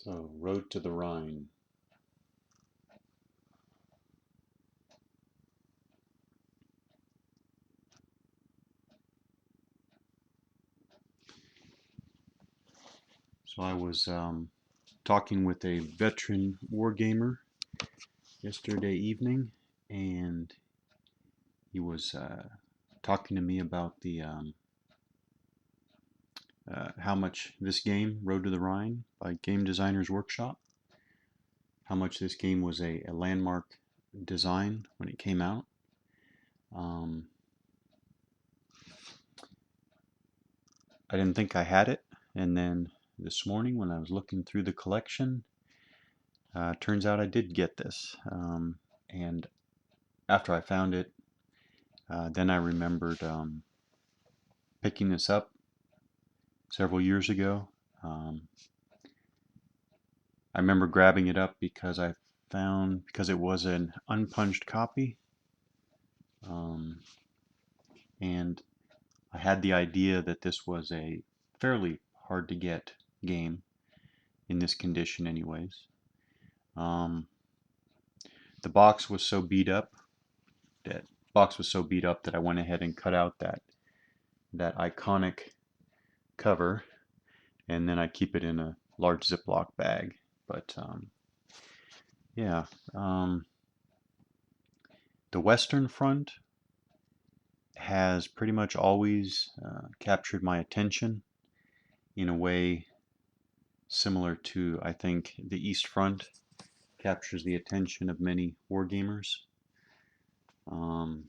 So, Road to the Rhine. So I was talking with a veteran wargamer yesterday evening, and he was talking to me about the how much this game, Road to the Rhine, by Game Designers Workshop, how much this game was a landmark design when it came out. Um, I didn't think I had it, and then this morning when I was looking through the collection, turns out I did get this. And after I found it, then I remembered picking this up several years ago. I remember grabbing it up because because it was an unpunched copy, um, and I had the idea that this was a fairly hard to get game in this condition, anyways. Um, the box was so beat up that I went ahead and cut out that iconic cover, and then I keep it in a large Ziploc bag. But yeah, um, the Western Front has pretty much always captured my attention in a way similar to, I think, the East Front captures the attention of many wargamers. Um,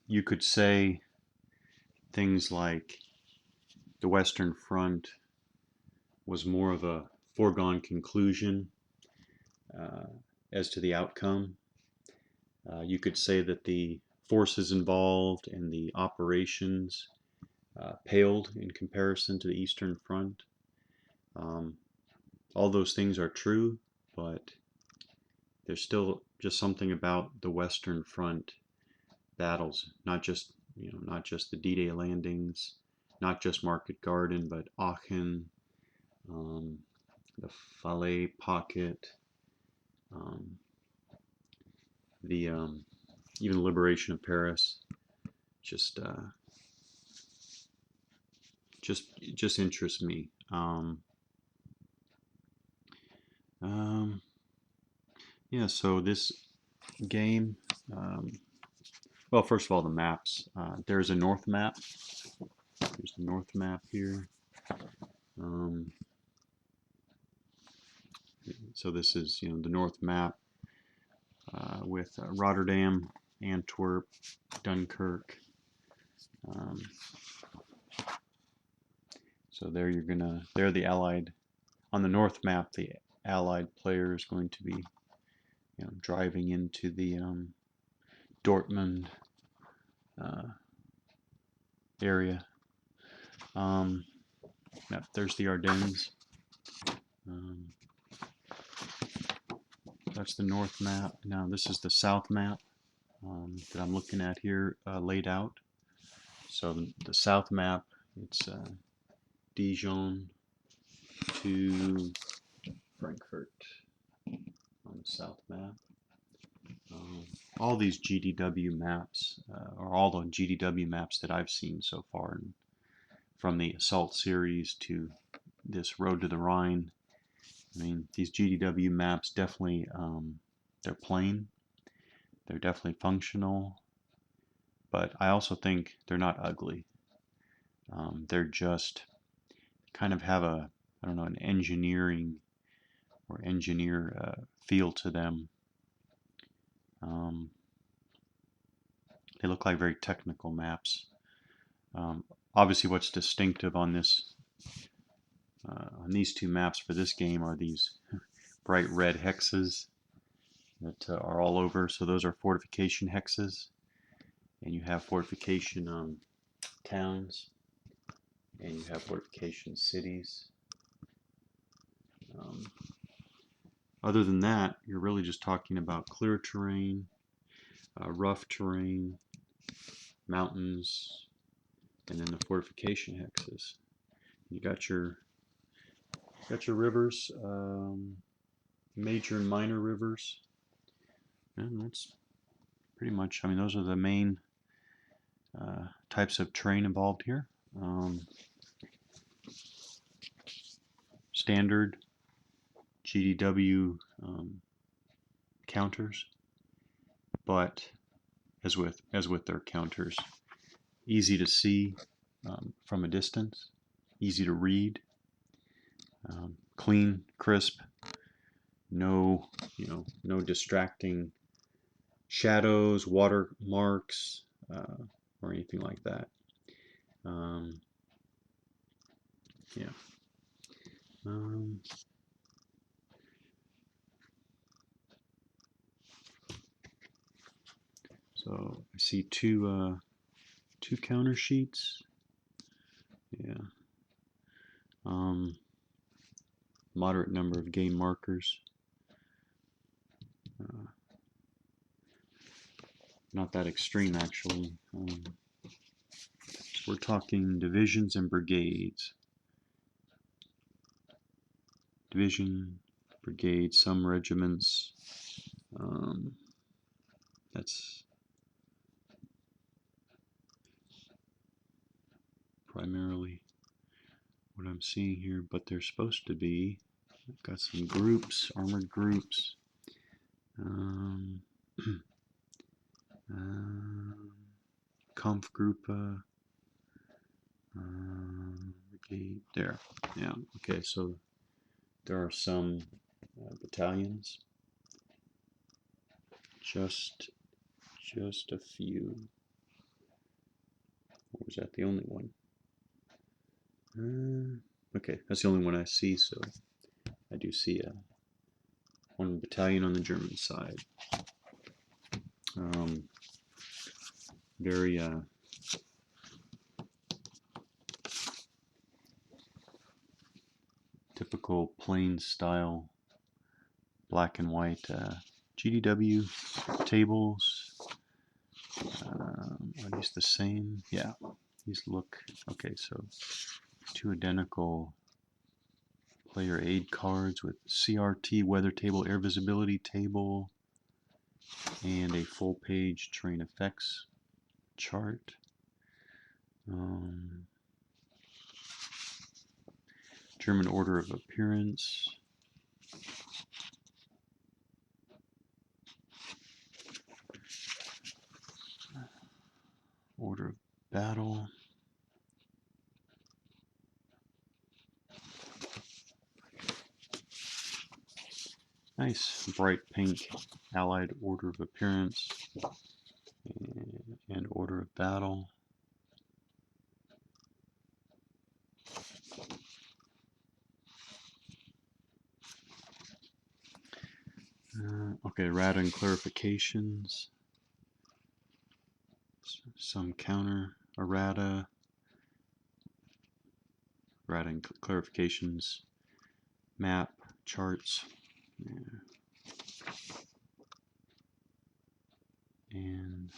you could say things like the Western Front was more of a foregone conclusion uh, as to the outcome. You could say that the forces involved and the operations paled in comparison to the Eastern Front. Um, all those things are true, but there's still just something about the Western Front battles, not just the D-Day landings, not just Market Garden, but Aachen, um, the Falaise Pocket, um, the even the liberation of Paris. Just just interests me. Um, yeah, so this game, um, well, first of all, the maps. There's a north map. There's the north map here. Um, so this is, the north map with Rotterdam, Antwerp, Dunkirk. Um, so there the Allied, on the north map, the Allied player is going to be, driving into the Dortmund uh, area. Um, yep, there's the Ardennes. Um, that's the north map. Now this is the south map that I'm looking at here laid out. So the south map, it's Dijon to Frankfurt on the south map. All these GDW maps, or all the GDW maps that I've seen so far, from the Assault series to this Road to the Rhine, I mean, these GDW maps definitely, they're plain, they're definitely functional, but I also think they're not ugly. They're just kind of have I don't know, an engineering or engineer feel to them. Um, they look like very technical maps. Um, Obviously, what's distinctive on on these two maps for this game are these bright red hexes that are all over. So those are fortification hexes, and you have fortification towns, and you have fortification cities. Um, Other than that, you're really just talking about clear terrain, rough terrain, mountains, and then the fortification hexes. You got your rivers, major and minor rivers, and that's pretty much. I mean, those are the main types of terrain involved here. Standard GDW counters, but as with their counters, easy to see from a distance, easy to read, clean, crisp, no no distracting shadows, watermarks, or anything like that. Yeah. So I see two counter sheets. Yeah. Moderate number of game markers. Not that extreme, actually. So we're talking divisions and brigades. Division, brigade, some regiments. That's primarily what I'm seeing here, but they're supposed to be. I've got some groups, armored groups. Kampfgruppe. Brigade. There. Yeah. Okay. So there are some battalions. Just a few. Or was that the only one? Okay, that's the only one I see. So I do see one battalion on the German side. Very typical plain style black and white GDW tables. Are these the same? Yeah, these look okay. So two identical player aid cards with CRT weather table, air visibility table, and a full page terrain effects chart. German order of appearance. Order of battle. Nice bright pink allied order of appearance and order of battle. Okay, errata and clarifications. Some counter errata. Errata and clarifications. Map, charts. Yeah. And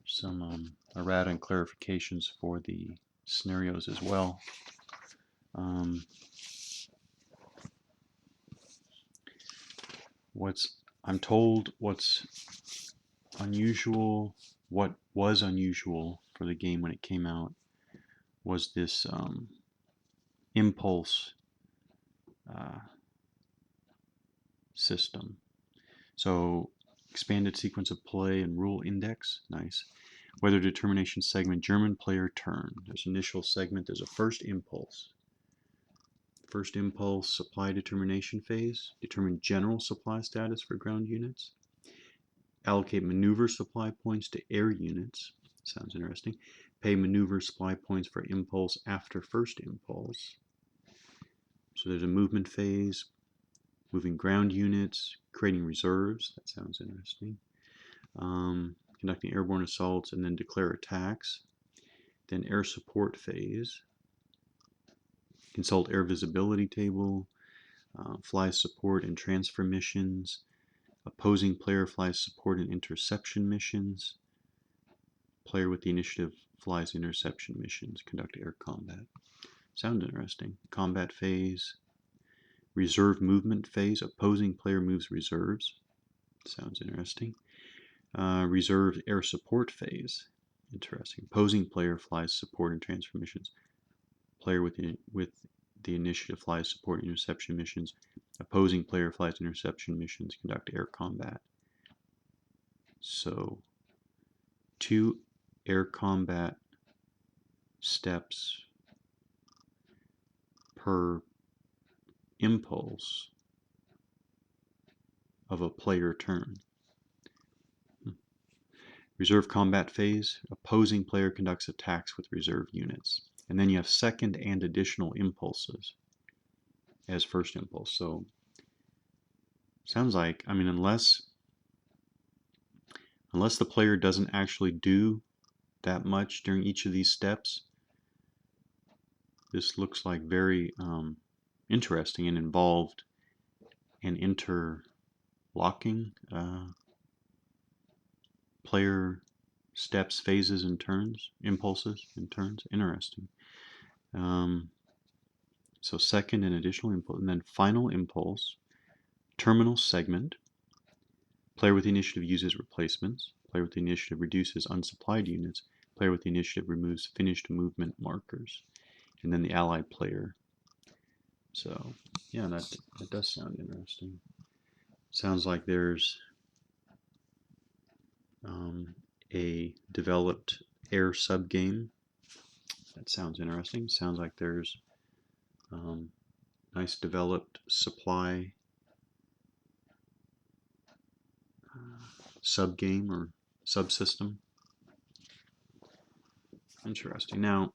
some errata and clarifications for the scenarios as well. I'm told what's unusual, what was unusual for the game when it came out was this impulse system. So expanded sequence of play and rule index, nice. Weather determination segment, German player turn. There's initial segment, there's a first impulse. First impulse, supply determination phase. Determine general supply status for ground units. Allocate maneuver supply points to air units. Sounds interesting. Pay maneuver supply points for impulse after first impulse. So there's a movement phase, moving ground units, creating reserves. That sounds interesting. Conducting airborne assaults and then declare attacks. Then air support phase. Consult air visibility table, flies support and transfer missions, opposing player flies support and interception missions, player with the initiative flies interception missions, conduct air combat. Sounds interesting. Combat phase. Reserve movement phase. Opposing player moves reserves. Sounds interesting. Reserve air support phase. Interesting. Opposing player flies support and transfer missions. Player with the initiative flies support and interception missions. Opposing player flies interception missions. Conduct air combat. So 2 air combat steps per impulse of a player turn. Reserve combat phase, opposing player conducts attacks with reserve units. And then you have second and additional impulses as first impulse. So sounds like, I mean, unless the player doesn't actually do that much during each of these steps, this looks like very interesting and involved and interlocking player steps, phases, and turns, impulses and turns. Interesting. So second and additional impulse, and then final impulse, terminal segment. Player with the initiative uses replacements. Player with the initiative reduces unsupplied units. Player with the initiative removes finished movement markers. And then the allied player. So yeah, that does sound interesting. Sounds like there's a developed air subgame. That sounds interesting. Sounds like there's nice developed supply subgame or subsystem. Interesting. Now,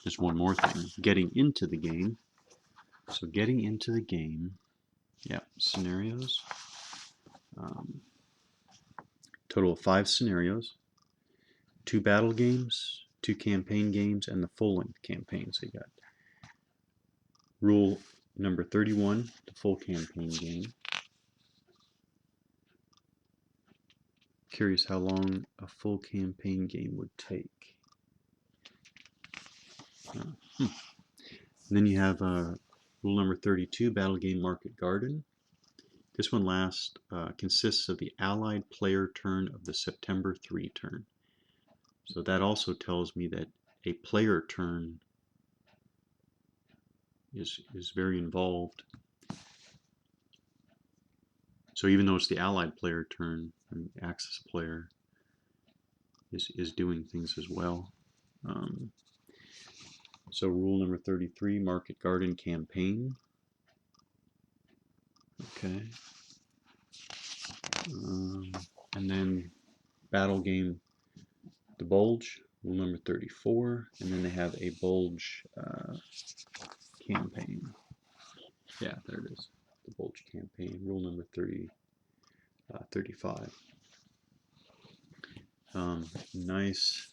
just one more thing. Getting into the game. So getting into the game, yeah, scenarios. Total of 5 scenarios. 2 battle games, 2 campaign games, and the full-length campaign. So you got rule number 31, the full campaign game. Curious how long a full campaign game would take. And then you have rule number 32, battle game Market Garden. This one consists of the allied player turn of the September 3 turn. So that also tells me that a player turn is very involved. So even though it's the allied player turn, the Axis player is doing things as well. So rule number 33, Market Garden campaign. Okay. And then battle game, the Bulge, rule number 34, and then they have a Bulge campaign. Yeah, there it is, the Bulge campaign, rule number 35. Nice.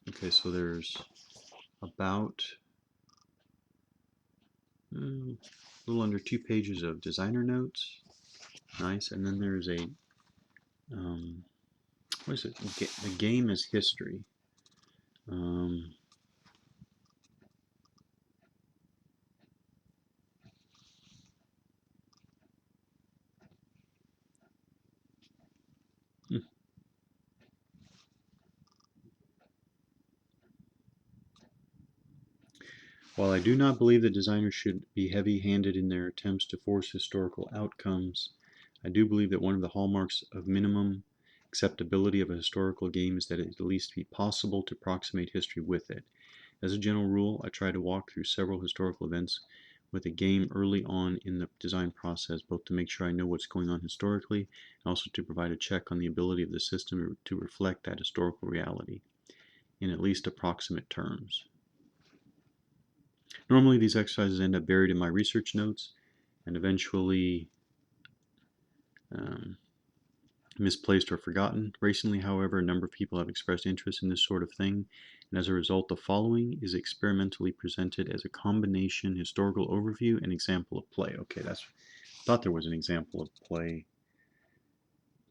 Okay, so there's about a little under 2 pages of designer notes. Nice. And then there's a what is it? The game is history. While I do not believe that designers should be heavy-handed in their attempts to force historical outcomes, I do believe that one of the hallmarks of minimum acceptability of a historical game is that it at least be possible to approximate history with it. As a general rule, I try to walk through several historical events with a game early on in the design process, both to make sure I know what's going on historically, and also to provide a check on the ability of the system to reflect that historical reality in at least approximate terms. Normally these exercises end up buried in my research notes and eventually misplaced or forgotten. Recently, however, a number of people have expressed interest in this sort of thing, and as a result, the following is experimentally presented as a combination historical overview and example of play. Okay, thought there was an example of play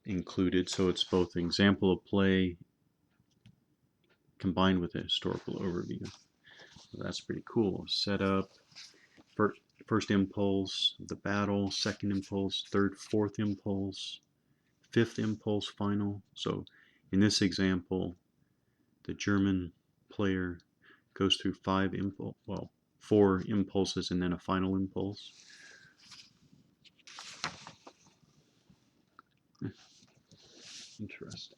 included, so it's both an example of play combined with a historical overview. So that's pretty cool. Setup, first impulse of the battle, second impulse, third, fourth impulse, fifth impulse, final. So in this example, the German player goes through four impulses and then a final impulse. Interesting.